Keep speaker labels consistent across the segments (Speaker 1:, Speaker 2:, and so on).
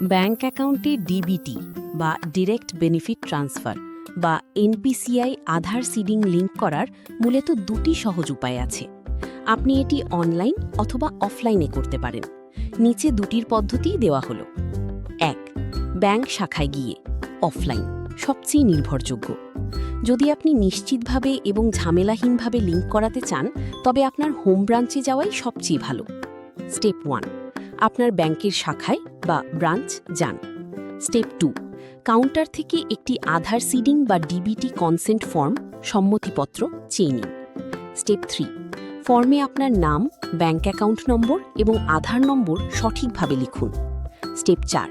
Speaker 1: Bank অ্যাকাউন্টে DBT বা direct benefit transfer বা এনপিসিআই আধার সিডিং লিঙ্ক করার মূলত দুটি সহজ উপায় আছে। আপনি এটি অনলাইন অথবা অফলাইনে করতে পারেন। নিচে দুটির পদ্ধতিই দেওয়া হলো। ১. ব্যাংক শাখায় গিয়ে অফলাইন, সবচেয়ে নির্ভরযোগ্য। যদি আপনি নিশ্চিতভাবে এবং ঝামেলাহীনভাবে লিঙ্ক করাতে চান, তবে আপনার হোম ব্রাঞ্চে যাওয়াই সবচেয়ে ভালো। স্টেপ 1. আপনার ব্যাংকের শাখায় বা ব্রাঞ্চ যান। স্টেপ 2. কাউন্টার থেকে একটি আধার সিডিং বা ডিবিটি কনসেন্ট ফর্ম সম্মতিপত্র চেয়ে নিন। স্টেপ 3. ফর্মে আপনার নাম, ব্যাংক অ্যাকাউন্ট নম্বর এবং আধার নম্বর সঠিকভাবে লিখুন। স্টেপ 4.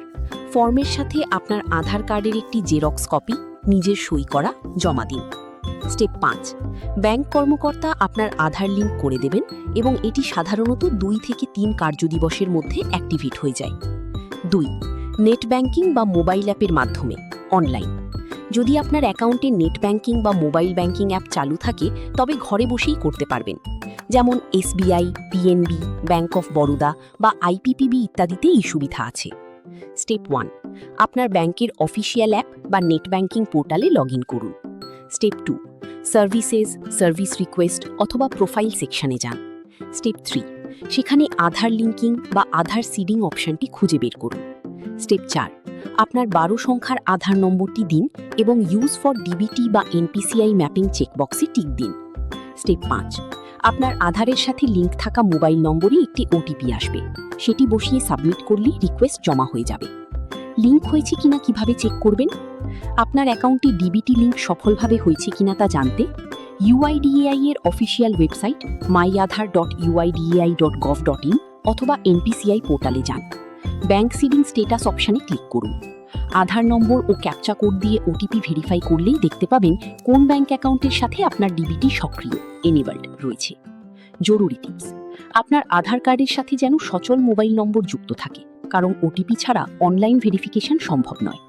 Speaker 1: ফর্মের সাথে আপনার আধার কার্ডের একটি জেরক্স কপি নিজের সই করা জমা দিন। স্টেপ 5. ব্যাংক কর্মকর্তা আপনার আধার লিঙ্ক করে দেবেন এবং এটি সাধারণত 2 থেকে 3 কার্যদিবসের মধ্যে অ্যাক্টিভেট হয়ে যায়। 2. নেট ব্যাংকিং বা মোবাইল অ্যাপের মাধ্যমে অনলাইন। যদি আপনার অ্যাকাউন্টে নেট ব্যাংকিং বা মোবাইল ব্যাংকিং অ্যাপ চালু থাকে, তবে ঘরে বসেই করতে পারবেন। যেমন SBI, PNB, bank of Baroda বা আইপিপিবি ইত্যাদিতে এই সুবিধা আছে। স্টেপ 1. আপনার ব্যাংকের অফিসিয়াল অ্যাপ বা নেট ব্যাংকিং পোর্টালে লগ ইন করুন। স্টেপ 2. সার্ভিসেস, সার্ভিস রিকোয়েস্ট অথবা প্রোফাইল সেকশনে যান। স্টেপ 3. সেখানে আধার লিঙ্কিং বা আধার সিডিং অপশনটি খুঁজে বের করুন। স্টেপ 4. আপনার 12 সংখ্যার আধার নম্বরটি দিন এবং ইউজ ফর ডিবিটি বা এনপিসিআই ম্যাপিং চেকবক্সে টিক দিন। স্টেপ 5. আপনার আধারের সাথে লিঙ্ক থাকা মোবাইল নম্বরে একটি ওটিপি আসবে। সেটি বসিয়ে সাবমিট করলেই রিকোয়েস্ট জমা হয়ে যাবে। লিঙ্ক হয়েছে কিনা কিভাবে চেক করবেন? আপনার অ্যাকাউন্টে ডিবিটি লিঙ্ক সফলভাবে হয়েছে কিনা তা জানতে ইউআইডিএআই এর অফিসিয়াল ওয়েবসাইট myaadhar.uidai.gov.in অথবা এনপিসিআই পোর্টালে যান। ব্যাংক সিডিং স্ট্যাটাস অপশানে ক্লিক করুন। আধার নম্বর ও ক্যাপচা কোড দিয়ে ওটিপি ভেরিফাই করলেই দেখতে পাবেন কোন ব্যাংক অ্যাকাউন্টের সাথে আপনার ডিবিটি সক্রিয় এনেবলড রয়েছে। জরুরি টিপস: আপনার আধার কার্ডের সাথে যেন সচল মোবাইল নম্বর যুক্ত থাকে, কারণ ওটিপি ছাড়া অনলাইন ভেরিফিকেশন সম্ভব নয়।